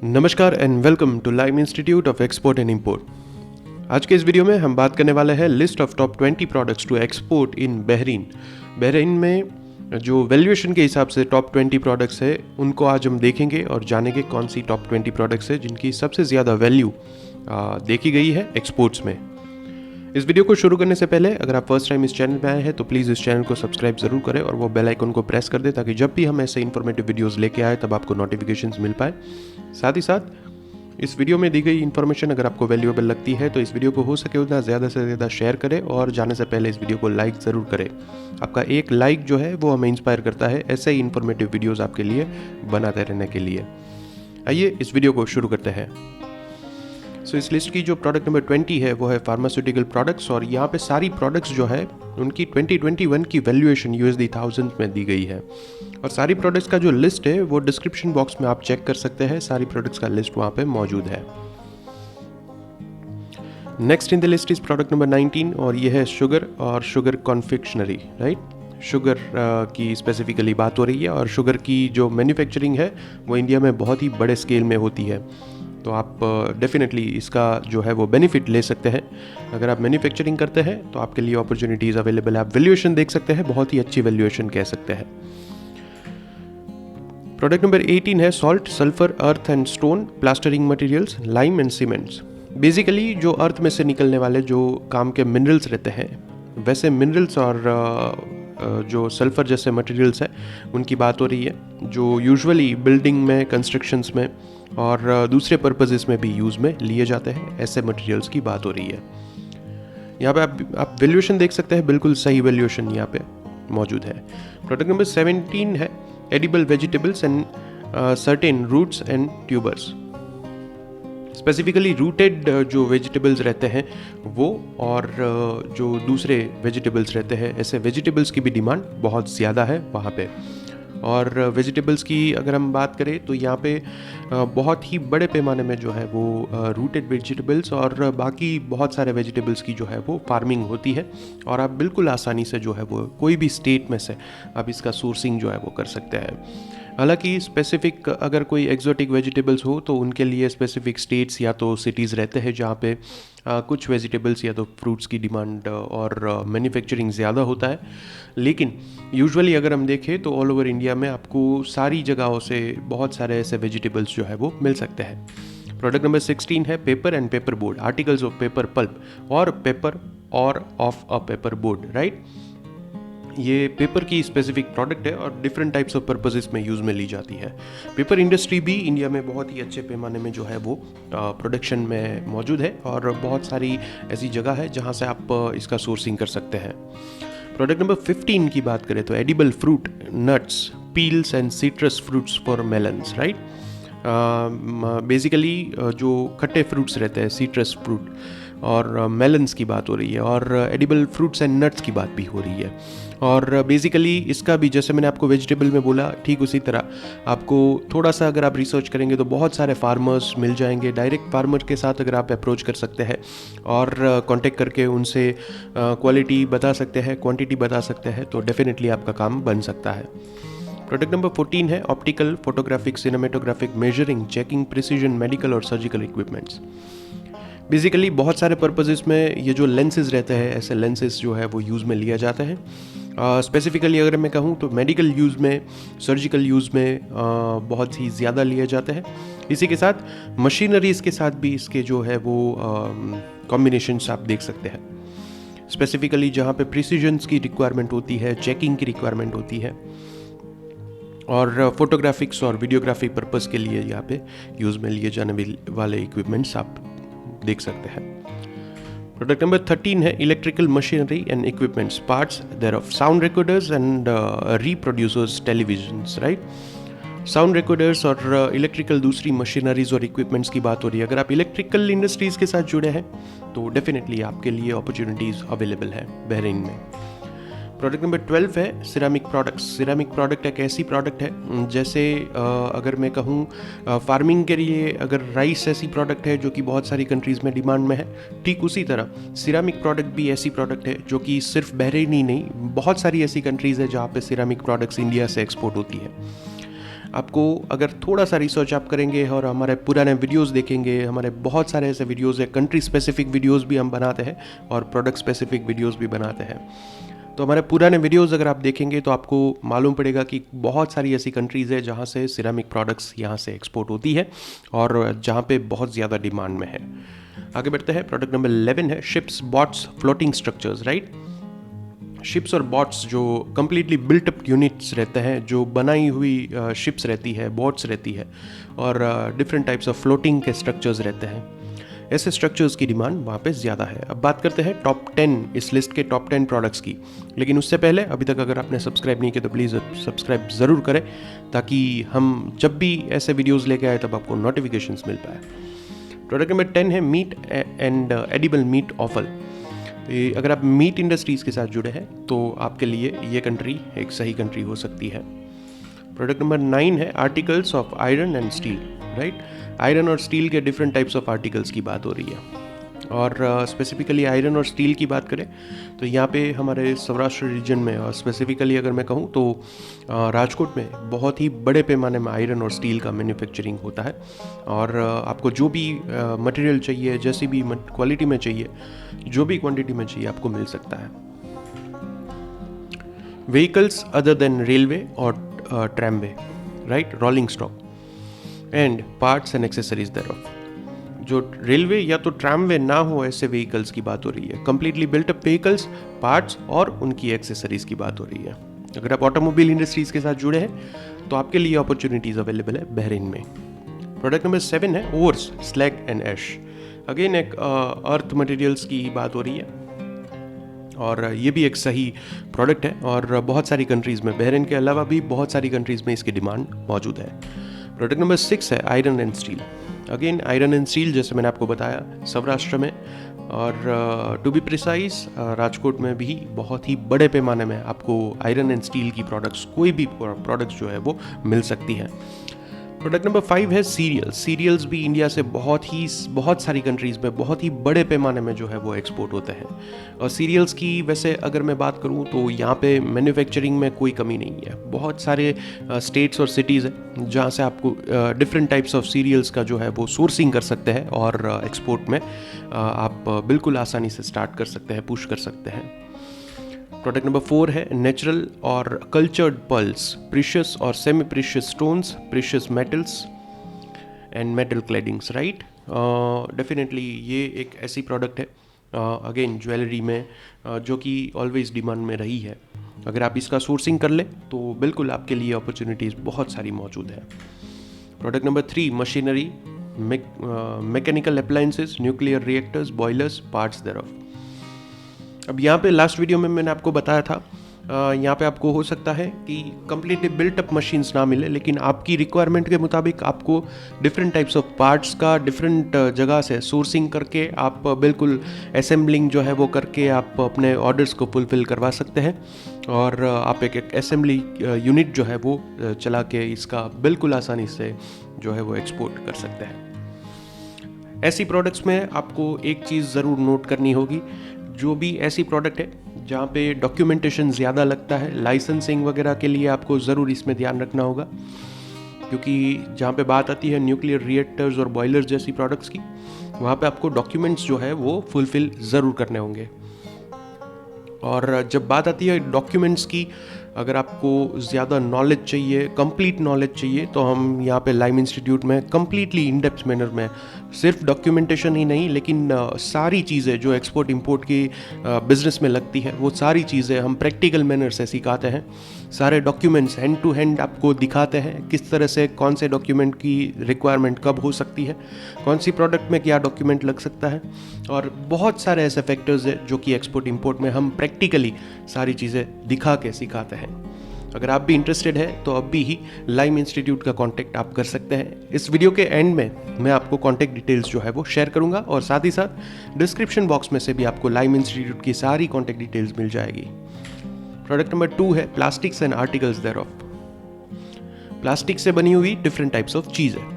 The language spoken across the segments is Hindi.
नमस्कार and welcome to lime institute of export and import. आज के इस वीडियो में हम बात करने वाले हैं list of top 20 products to export in Bahrain. Bahrain में जो वैल्यूएशन के हिसाब से टॉप 20 प्रोडक्ट्स है उनको आज हम देखेंगे और जानेंगे कौन सी टॉप 20 प्रोडक्ट्स है जिनकी सबसे ज़्यादा वैल्यू देखी गई है एक्सपोर्ट्स में। इस वीडियो को शुरू करने से पहले अगर आप फर्स्ट टाइम इस चैनल में आए हैं तो प्लीज़ इस चैनल को सब्सक्राइब ज़रूर करें और वो बेल आइकन को प्रेस कर दें ताकि जब भी हम ऐसे इन्फॉर्मेटिव वीडियोस लेके आए तब आपको नोटिफिकेशंस मिल पाए। साथ ही साथ इस वीडियो में दी गई इन्फॉर्मेशन अगर आपको वैल्यूएबल लगती है तो इस वीडियो को हो सके उतना ज़्यादा से ज़्यादा शेयर करें और जाने से पहले इस वीडियो को लाइक ज़रूर करें। आपका एक लाइक जो है वो हमें इंस्पायर करता है ऐसे ही इन्फॉर्मेटिव वीडियोज़ आपके लिए बनाते रहने के लिए। आइए इस वीडियो को शुरू करते हैं। इस लिस्ट की जो प्रोडक्ट नंबर 20 है वो है फार्मास्यूटिकल प्रोडक्ट्स और यहाँ पे सारी प्रोडक्ट्स जो है उनकी 2021 की वैल्यूएशन USD 1000 में दी गई है और सारी प्रोडक्ट्स का जो लिस्ट है वो डिस्क्रिप्शन बॉक्स में आप चेक कर सकते हैं। सारी प्रोडक्ट्स का लिस्ट वहाँ पे मौजूद है। Next in the list is product number 19 और ये है शुगर और शुगर कॉन्फेक्शनरी। राइट, शुगर की स्पेसिफिकली बात हो रही है और शुगर की जो मैन्युफैक्चरिंग है वो इंडिया में बहुत ही बड़े स्केल में होती है, तो आप डेफिनेटली इसका जो है वो बेनिफिट ले सकते हैं। अगर आप मैन्युफैक्चरिंग करते हैं तो आपके लिए अपॉर्चुनिटीज़ अवेलेबल है। आप वैल्यूएशन देख सकते हैं, बहुत ही अच्छी वैल्यूएशन कह सकते हैं। प्रोडक्ट नंबर 18 है salt, sulphur, earth and stone, plastering materials, lime and cements. Basically जो अर्थ में से निकलने वाले जो काम के मिनरल्स रहते हैं वैसे मिनरल्स और जो सल्फर जैसे मटेरियल्स हैं उनकी बात हो रही है, जो यूजुअली बिल्डिंग में, कंस्ट्रक्शंस में और दूसरे पर्पसेस में भी यूज़ में लिए जाते हैं, ऐसे मटेरियल्स की बात हो रही है। यहाँ पे आप वैल्यूएशन देख सकते हैं, बिल्कुल सही वैल्यूएशन यहाँ पे मौजूद है। प्रोडक्ट नंबर 17 है edible vegetables and certain roots and tubers. Specifically rooted जो वेजिटेबल्स रहते हैं वो और जो दूसरे वेजिटेबल्स रहते हैं, ऐसे वेजिटेबल्स की भी डिमांड बहुत ज़्यादा है वहाँ पे। और वेजिटेबल्स की अगर हम बात करें तो यहाँ पे बहुत ही बड़े पैमाने में जो है वो रूटेड वेजिटेबल्स और बाकी बहुत सारे वेजिटेबल्स की जो है वो फार्मिंग होती है और आप बिल्कुल आसानी से जो है वो कोई भी स्टेट में से आप इसका सोर्सिंग जो है वो कर सकते हैं। हालांकि स्पेसिफिक अगर कोई एक्जोटिक वेजिटेबल्स हो तो उनके लिए स्पेसिफिक स्टेट्स या तो सिटीज़ रहते हैं जहाँ पे कुछ वेजिटेबल्स या तो फ्रूट्स की डिमांड और मैन्युफैक्चरिंग ज़्यादा होता है, लेकिन यूजुअली अगर हम देखें तो ऑल ओवर इंडिया में आपको सारी जगहों से बहुत सारे ऐसे वेजिटेबल्स जो है वो मिल सकते हैं। प्रोडक्ट नंबर 16 है paper and paper board, articles of paper pulp और पेपर और of a paper board. Right, ये पेपर की स्पेसिफिक प्रोडक्ट है और डिफरेंट टाइप्स ऑफ पर्पसेस में यूज़ में ली जाती है। पेपर इंडस्ट्री भी इंडिया में बहुत ही अच्छे पैमाने में जो है वो प्रोडक्शन में मौजूद है और बहुत सारी ऐसी जगह है जहाँ से आप इसका सोर्सिंग कर सकते हैं। प्रोडक्ट नंबर 15 की बात करें तो edible fruit, nuts, peels and citrus fruits for melons. Right, basically जो खट्टे फ्रूट्स रहते हैं, सिट्रस फ्रूट और मेलन्स की बात हो रही है और एडिबल फ्रूट्स एंड नट्स की बात भी हो रही है। और बेसिकली इसका भी जैसे मैंने आपको वेजिटेबल में बोला ठीक उसी तरह आपको थोड़ा सा अगर आप रिसर्च करेंगे तो बहुत सारे फार्मर्स मिल जाएंगे। डायरेक्ट फार्मर के साथ अगर आप अप्रोच कर सकते हैं और कांटेक्ट करके उनसे क्वालिटी बता सकते हैं, क्वांटिटी बता सकते हैं तो डेफिनेटली आपका काम बन सकता है। प्रोडक्ट नंबर 14 है optical, photographic, cinematographic, measuring, checking, precision, medical और सर्जिकल इक्विपमेंट्स। बेसिकली बहुत सारे पर्पसेस में ये जो लेंसेज रहते हैं, ऐसे लेंसेज जो है वो यूज़ में लिया जाता है। स्पेसिफिकली अगर मैं कहूँ तो मेडिकल यूज़ में, सर्जिकल यूज़ में बहुत ही ज़्यादा लिए जाते हैं। इसी के साथ मशीनरीज़ के साथ भी इसके जो है वो कॉम्बिनेशंस आप देख सकते हैं। स्पेसिफिकली जहाँ पे प्रिसीजन्स की रिक्वायरमेंट होती है, चेकिंग की रिक्वायरमेंट होती है और फोटोग्राफिक्स और वीडियोग्राफी पर्पस के लिए यहाँ पे यूज़ में लिए जाने वाले इक्विपमेंट्स आप देख सकते हैं। प्रोडक्ट नंबर 13 है electrical machinery and equipments, parts thereof sound recorders and reproducers, televisions. Right, sound recorders और इलेक्ट्रिकल दूसरी मशीनरीज और इक्विपमेंट्स की बात हो रही है। अगर आप इलेक्ट्रिकल इंडस्ट्रीज़ के साथ जुड़े हैं तो डेफिनेटली आपके लिए अपॉर्चुनिटीज़ अवेलेबल है बहरीन में। प्रोडक्ट नंबर 12 है सिरामिक प्रोडक्ट्स। सिरामिक प्रोडक्ट एक ऐसी प्रोडक्ट है जैसे अगर मैं कहूँ फार्मिंग के लिए अगर राइस ऐसी प्रोडक्ट है जो कि बहुत सारी कंट्रीज़ में डिमांड में है, ठीक उसी तरह सिरामिक प्रोडक्ट भी ऐसी प्रोडक्ट है जो कि सिर्फ बहरीन ही नहीं, बहुत सारी ऐसी कंट्रीज़ है जहाँ पे सिरामिक प्रोडक्ट्स इंडिया से एक्सपोर्ट होती है। आपको अगर थोड़ा सा रिसर्च आप करेंगे और हमारे पुराने वीडियोस देखेंगे, हमारे बहुत सारे ऐसे वीडियोस है, कंट्री स्पेसिफिक वीडियोस भी हम बनाते हैं और प्रोडक्ट स्पेसिफिक वीडियोस भी बनाते हैं। तो हमारे पुराने वीडियोस अगर आप देखेंगे तो आपको मालूम पड़ेगा कि बहुत सारी ऐसी कंट्रीज़ है जहाँ से सिरामिक प्रोडक्ट्स यहाँ से एक्सपोर्ट होती है और जहाँ पे बहुत ज़्यादा डिमांड में है। आगे बढ़ते हैं। प्रोडक्ट नंबर 11 है ships, bots, floating structures. Right, ships और बॉट्स जो कम्प्लीटली बिल्टअप यूनिट्स रहते हैं, जो बनाई हुई शिप्स रहती है, बॉट्स रहती है और डिफरेंट टाइप्स ऑफ फ्लोटिंग के स्ट्रक्चर्स रहते हैं, ऐसे स्ट्रक्चर्स की डिमांड वहाँ पे ज़्यादा है। अब बात करते हैं टॉप 10, इस लिस्ट के टॉप 10 प्रोडक्ट्स की। लेकिन उससे पहले अभी तक अगर आपने सब्सक्राइब नहीं किया तो प्लीज़ सब्सक्राइब ज़रूर करें ताकि हम जब भी ऐसे वीडियोज़ लेके आए तब आपको नोटिफिकेशंस मिल पाए। प्रोडक्ट नंबर 10 है meat and edible meat offal. अगर आप मीट इंडस्ट्रीज़ के साथ जुड़े हैं तो आपके लिए ये कंट्री एक सही कंट्री हो सकती है। प्रोडक्ट नंबर 9 है articles of iron and steel. Right, iron और स्टील के डिफरेंट टाइप्स ऑफ आर्टिकल्स की बात हो रही है और स्पेसिफिकली आयरन और स्टील की बात करें तो यहाँ पे हमारे सौराष्ट्र रीजन में और स्पेसिफिकली अगर मैं कहूँ तो राजकोट में बहुत ही बड़े पैमाने में आयरन और स्टील का मैन्युफैक्चरिंग होता है और आपको जो भी मटेरियल चाहिए, जैसी भी क्वालिटी में चाहिए, जो भी क्वांटिटी में चाहिए आपको मिल सकता है। व्हीकल्स अदर देन रेलवे और tramway, right, rolling stock and parts and accessories thereof। जो रेलवे या तो ट्रैमवे ना हो ऐसे व्हीकल्स की बात हो रही है, कंप्लीटली बिल्टअप व्हीकल्स, पार्ट्स और उनकी एक्सेसरीज की बात हो रही है। अगर आप ऑटोमोबाइल इंडस्ट्रीज के साथ जुड़े हैं तो आपके लिए अपॉर्चुनिटीज अवेलेबल है बहरीन में। प्रोडक्ट नंबर 7 है ores, slag and ash. Again एक अर्थ मटेरियल्स की बात हो रही है और ये भी एक सही प्रोडक्ट है और बहुत सारी कंट्रीज़ में, बहरीन के अलावा भी बहुत सारी कंट्रीज़ में इसकी डिमांड मौजूद है। प्रोडक्ट नंबर 6 है iron and steel. Again iron and steel जैसे मैंने आपको बताया सौराष्ट्र में और टू बी प्रिसाइज राजकोट में भी बहुत ही बड़े पैमाने में आपको आयरन एंड स्टील की प्रोडक्ट्स, कोई भी प्रोडक्ट्स जो है वो मिल सकती हैं। प्रोडक्ट नंबर 5 है सीरियल्स। सीरियल्स भी इंडिया से बहुत सारी कंट्रीज़ में बहुत ही बड़े पैमाने में जो है वो एक्सपोर्ट होते हैं और सीरियल्स की वैसे अगर मैं बात करूं तो यहाँ पे मैन्युफैक्चरिंग में कोई कमी नहीं है। बहुत सारे स्टेट्स और सिटीज़ हैं जहाँ से आपको डिफरेंट टाइप्स ऑफ सीरियल्स का जो है वो सोर्सिंग कर सकते हैं और एक्सपोर्ट में आप बिल्कुल आसानी से स्टार्ट कर सकते हैं, पुश कर सकते हैं। प्रोडक्ट नंबर 4 है नेचुरल और कल्चर्ड पर्ल्स, प्रीशियस और semi precious stones, precious metals and metal claddings. Right, definitely ये एक ऐसी प्रोडक्ट है अगेन ज्वेलरी में जो कि ऑलवेज डिमांड में रही है। अगर आप इसका सोर्सिंग कर ले तो बिल्कुल आपके लिए अपॉर्चुनिटीज़ बहुत सारी मौजूद है। Product number 3 machinery, mechanical appliances, nuclear reactors, boilers, parts thereof। अब यहाँ पे लास्ट वीडियो में मैंने आपको बताया था यहाँ पे आपको हो सकता है कि कम्प्लीटली बिल्ट अप मशीन्स ना मिले, लेकिन आपकी रिक्वायरमेंट के मुताबिक आपको डिफरेंट टाइप्स ऑफ पार्ट्स का डिफरेंट जगह से सोर्सिंग करके आप बिल्कुल असेंबलिंग जो है वो करके आप अपने ऑर्डर्स को फुलफ़िल करवा सकते हैं और आप एक असेंबली यूनिट जो है वो चला के इसका बिल्कुल आसानी से जो है वो एक्सपोर्ट कर सकते हैं। ऐसी प्रोडक्ट्स में आपको एक चीज़ ज़रूर नोट करनी होगी, जो भी ऐसी प्रोडक्ट है जहाँ पे डॉक्यूमेंटेशन ज़्यादा लगता है, लाइसेंसिंग वगैरह के लिए आपको ज़रूर इसमें ध्यान रखना होगा, क्योंकि जहाँ पे बात आती है न्यूक्लियर रिएक्टर्स और बॉयलर्स जैसी प्रोडक्ट्स की, वहाँ पे आपको डॉक्यूमेंट्स जो है वो फुलफ़िल ज़रूर करने होंगे। और जब बात आती है डॉक्यूमेंट्स की, अगर आपको ज़्यादा नॉलेज चाहिए, कंप्लीट नॉलेज चाहिए, तो हम यहाँ पे लाइम इंस्टीट्यूट में कम्प्लीटली इन डेप्थ मैनर में सिर्फ डॉक्यूमेंटेशन ही नहीं, लेकिन सारी चीज़ें जो एक्सपोर्ट इंपोर्ट की बिज़नेस में लगती है वो सारी चीज़ें हम प्रैक्टिकल मैनर से सिखाते हैं। सारे डॉक्यूमेंट्स हैंड टू हैंड आपको दिखाते हैं किस तरह से कौन से डॉक्यूमेंट की रिक्वायरमेंट कब हो सकती है, कौन सी प्रोडक्ट में क्या डॉक्यूमेंट लग सकता है, और बहुत सारे ऐसे फैक्टर्स हैं जो कि एक्सपोर्ट इंपोर्ट में हम प्रैक्टिकली सारी चीज़ें दिखा के सिखाते हैं। अगर आप भी इंटरेस्टेड है तो अभी ही लाइम इंस्टीट्यूट का कांटेक्ट आप कर सकते हैं। इस वीडियो के एंड में मैं आपको कांटेक्ट डिटेल्स जो है वो शेयर करूंगा और साथ ही साथ डिस्क्रिप्शन बॉक्स में से भी आपको लाइम इंस्टीट्यूट की सारी कांटेक्ट डिटेल्स मिल जाएगी। प्रोडक्ट नंबर 2 है plastics and articles thereof. Plastic से बनी हुई डिफरेंट टाइप्स ऑफ चीज़ है,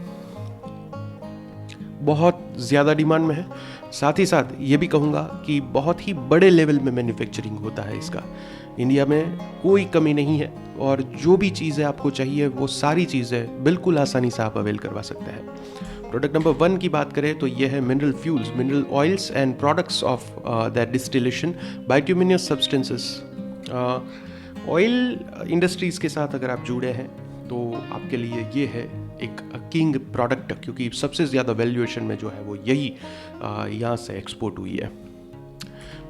बहुत ज़्यादा डिमांड में है। साथ ही साथ ये भी कहूँगा कि बहुत ही बड़े लेवल में मैन्युफैक्चरिंग होता है इसका। इंडिया में कोई कमी नहीं है और जो भी चीज़ें आपको चाहिए वो सारी चीज़ें बिल्कुल आसानी से आप अवेल करवा सकते हैं। प्रोडक्ट नंबर 1 की बात करें तो ये है mineral fuels, mineral oils and products of that distillation, bituminous substances. Oil industries के साथ अगर आप जुड़े हैं तो आपके लिए ये है एक किंग प्रोडक्ट, क्योंकि सबसे ज़्यादा वैल्यूएशन में जो है वो यही यहाँ से एक्सपोर्ट हुई है।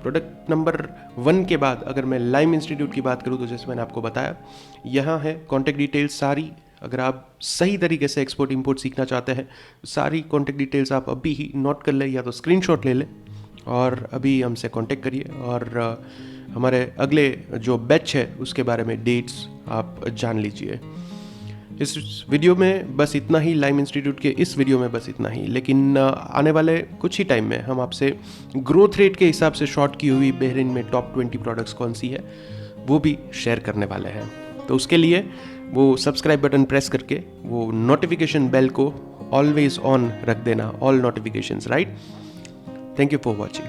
प्रोडक्ट नंबर 1 के बाद अगर मैं लाइम इंस्टीट्यूट की बात करूँ तो जैसे मैंने आपको बताया, यहाँ है कॉन्टैक्ट डिटेल्स सारी। अगर आप सही तरीके से एक्सपोर्ट इंपोर्ट सीखना चाहते हैं, सारी कॉन्टैक्ट डिटेल्स आप अभी ही नोट कर लें या तो स्क्रीनशॉट ले लें और अभी हमसे कांटेक्ट करिए। और हमारे अगले जो बैच है उसके बारे में डेट्स आप जान लीजिए। इस वीडियो में बस इतना ही, लाइम इंस्टीट्यूट के इस वीडियो में बस इतना ही, लेकिन आने वाले कुछ ही टाइम में हम आपसे ग्रोथ रेट के हिसाब से शॉर्ट की हुई बहरीन में टॉप 20 प्रोडक्ट्स कौन सी है वो भी शेयर करने वाले हैं। तो उसके लिए वो सब्सक्राइब बटन प्रेस करके वो नोटिफिकेशन बेल को ऑलवेज ऑन रख देना, all notifications, right. Thank you for watching.